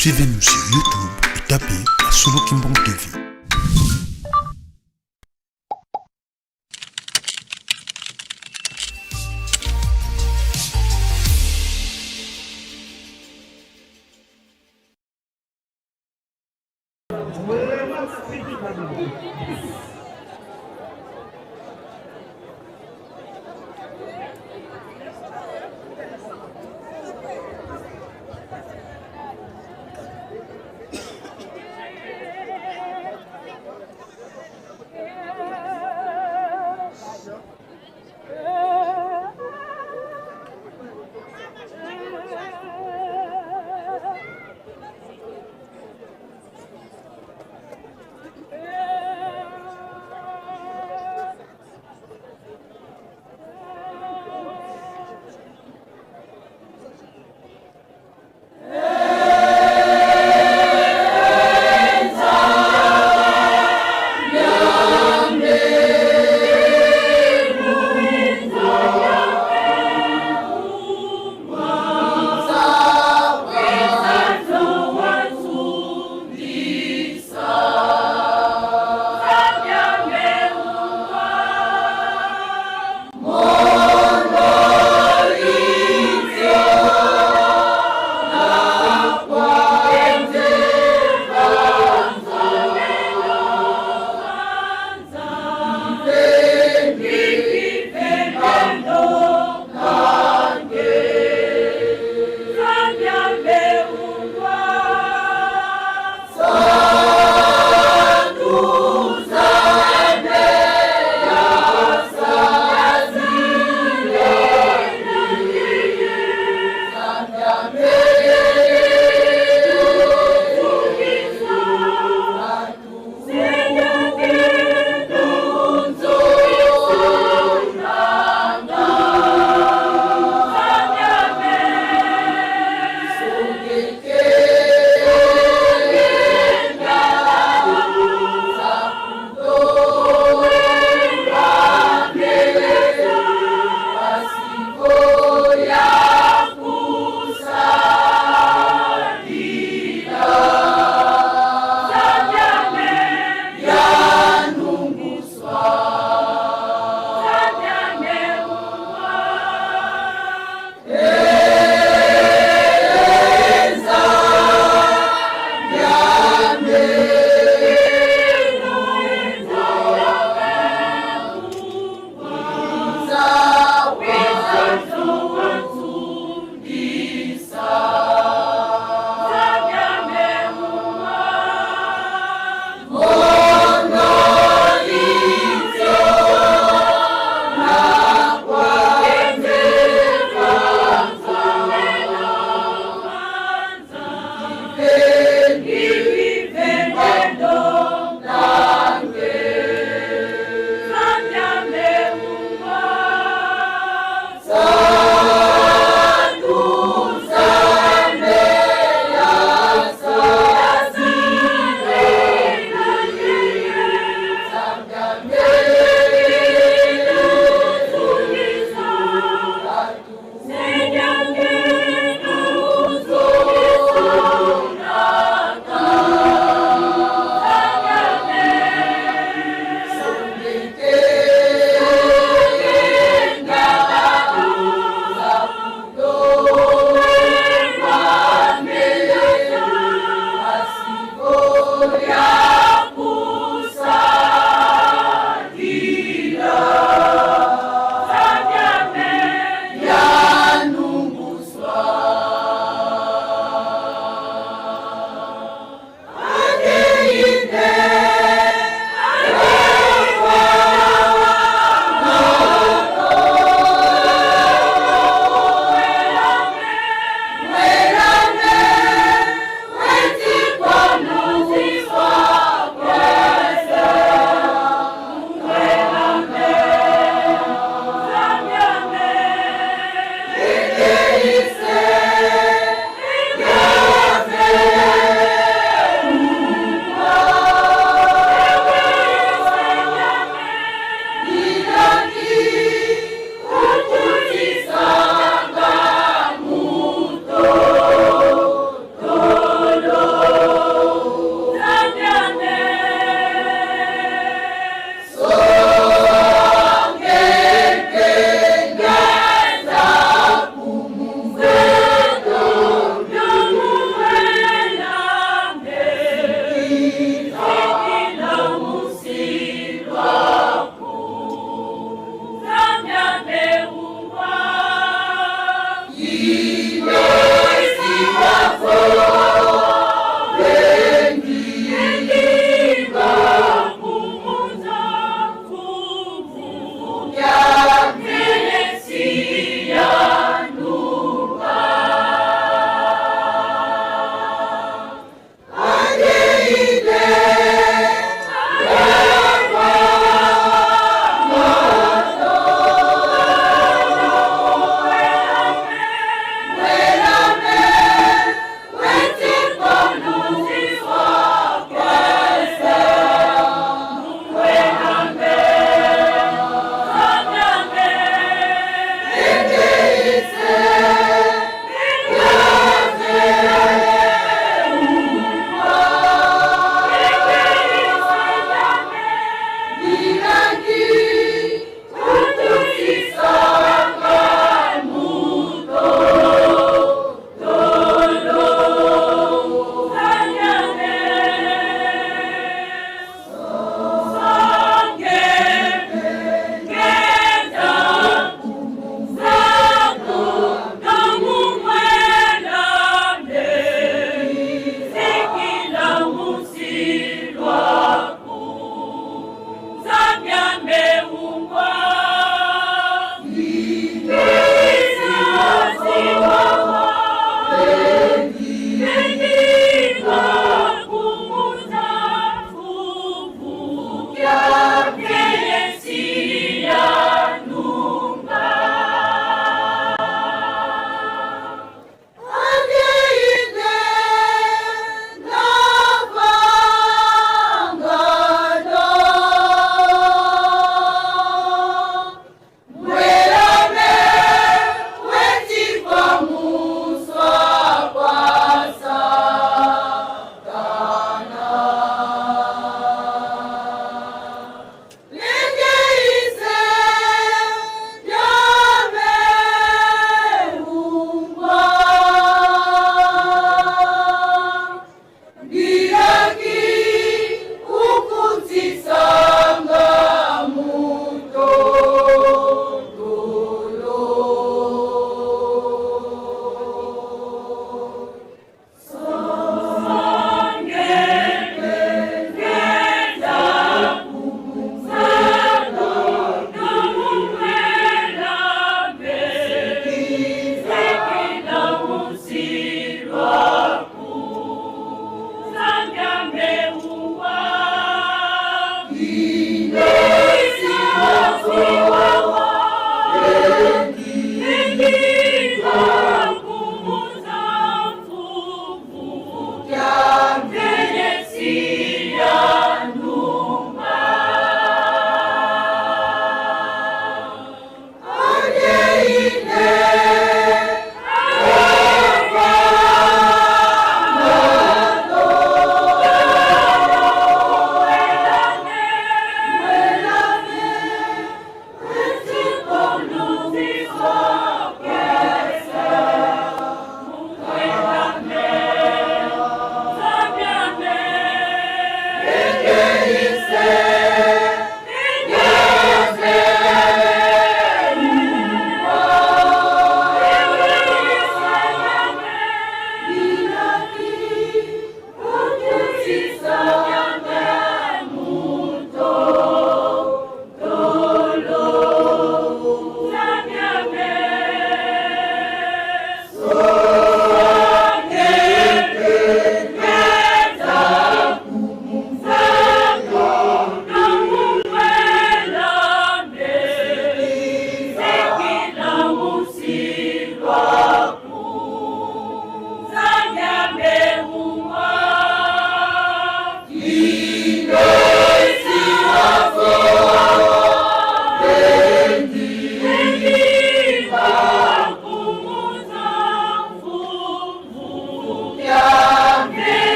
Suivez-nous sur YouTube et tapez la Solo Kimbong TV.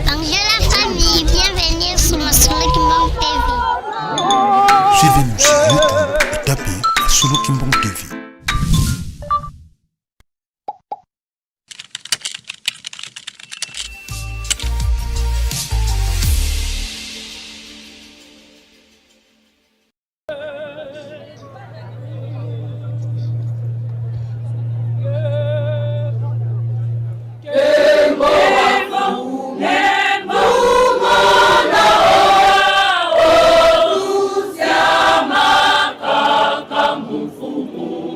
Bonjour la famille, bienvenue sur Masolo Kimbong TV. Suivez-nous sur YouTube et tapez Masolo Kimbong TV. Fumu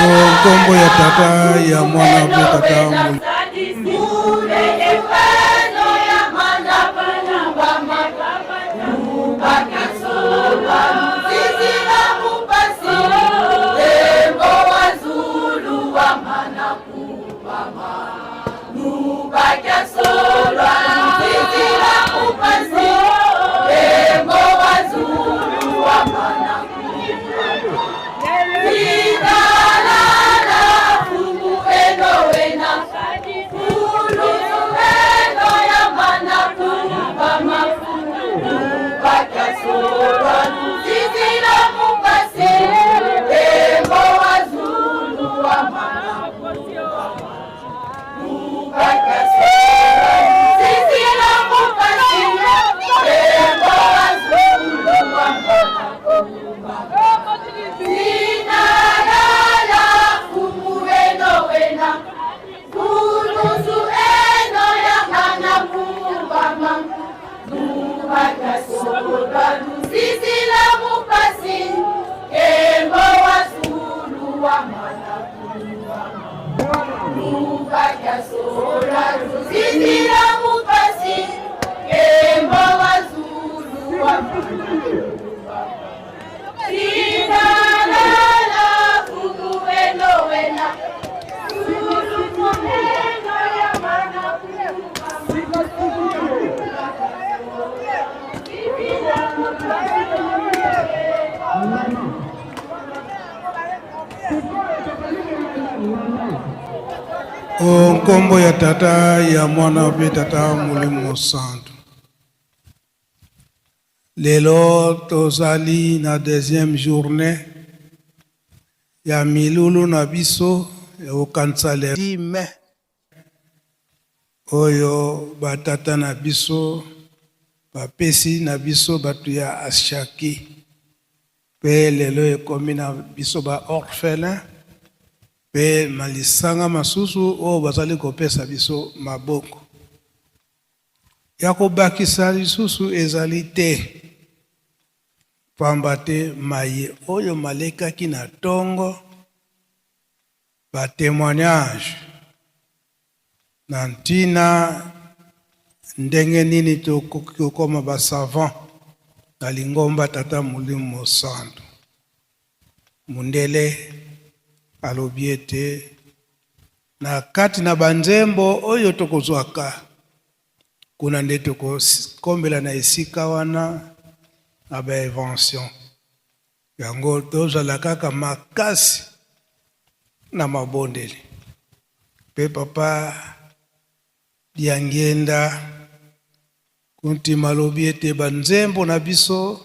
Kombo ya tata ya mwana pe tata Kombo ya tata ya mwana pe tata Molimo Santo. Lelo tozali na deuxième journée ya milulu na biso ya okanisa le 10 mai oyo batata na biso bapesi na biso batu ya Ashaki pe lelo ekomi na biso ba orphelin pe malisanga masusu o bazali kopesa biso maboko ya kobakisa lisusu ezali te pamba te maye oyo malekaki na tongo ba témoignage na ntina ndenge nini tokoki kokoma ba savant na lingomba tata Molimo Santo. Mundele alobi ete na kati na banzembo oyo tokozwaka kuna nde tokokombela na esika wana na bainvention yango tozala kaka makasi na mabondeli pe papa Diangenda kunti malobi ete banzembo na biso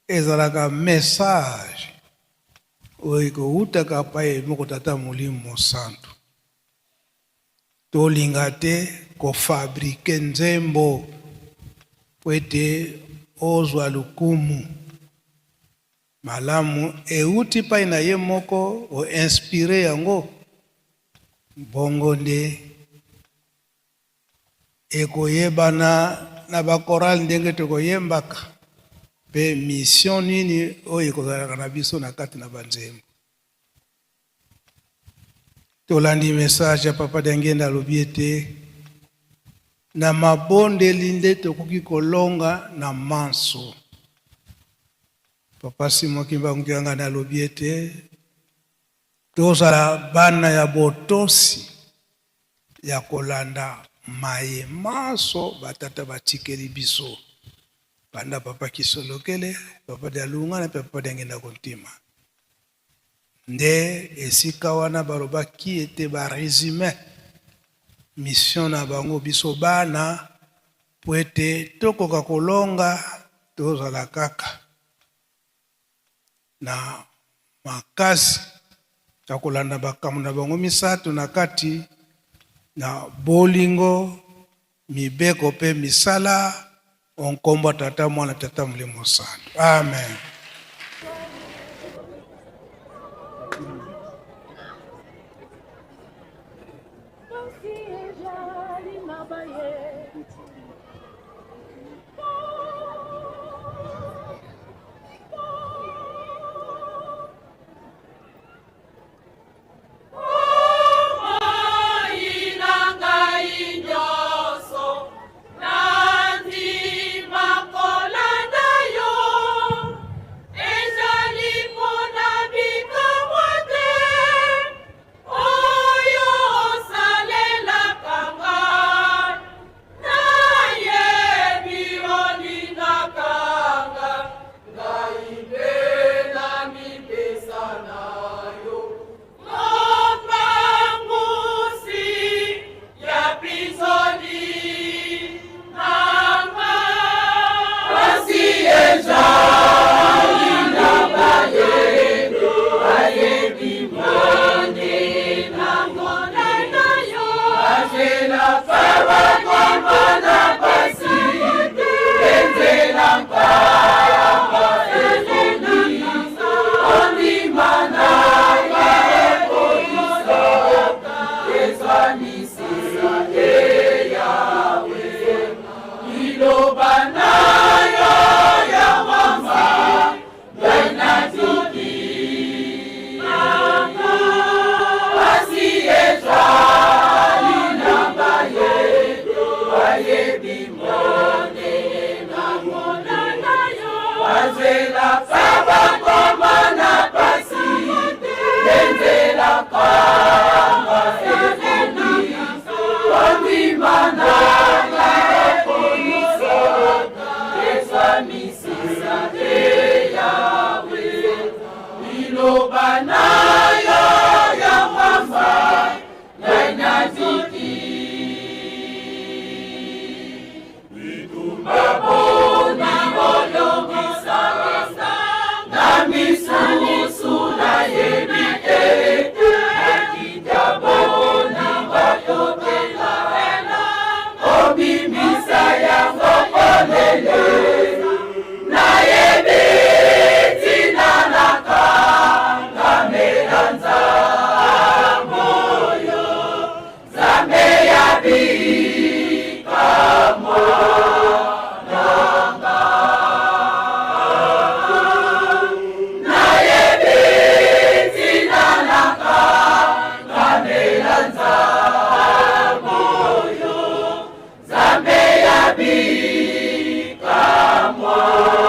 ezalaka message oyo koutaka pa moko tata Molimo Santo. Tolinga te kofabrike nzembo po ete ozwa lukumu malamu euti pai na ye moko o inspire yango bongo nde ekoyebana na bakoral ndenge tokoyembaka pe mission nini oyo ekozalaka na biso na kati na banzembo. Tolandi message ya papa Diangenda alobi ete na mabondeli nde tokoki kolonga na manso. Papa Simon Kimbangu Kiangana alobi ete tozala bana ya botosi ya kolanda maye maso batata batikeli biso banda papa Kisolokele, papa Dialunga na papa Diangenda kontima nde esika wana balobaki ete ba resume mission na bango biso bana po ete tokoka kolonga tozala kaka na makasi ya kolanda bakambo na bango misato na kati na bolingo mibeko pe misala onkombo tata mwana tata Molimo Santo. Amen. Amen.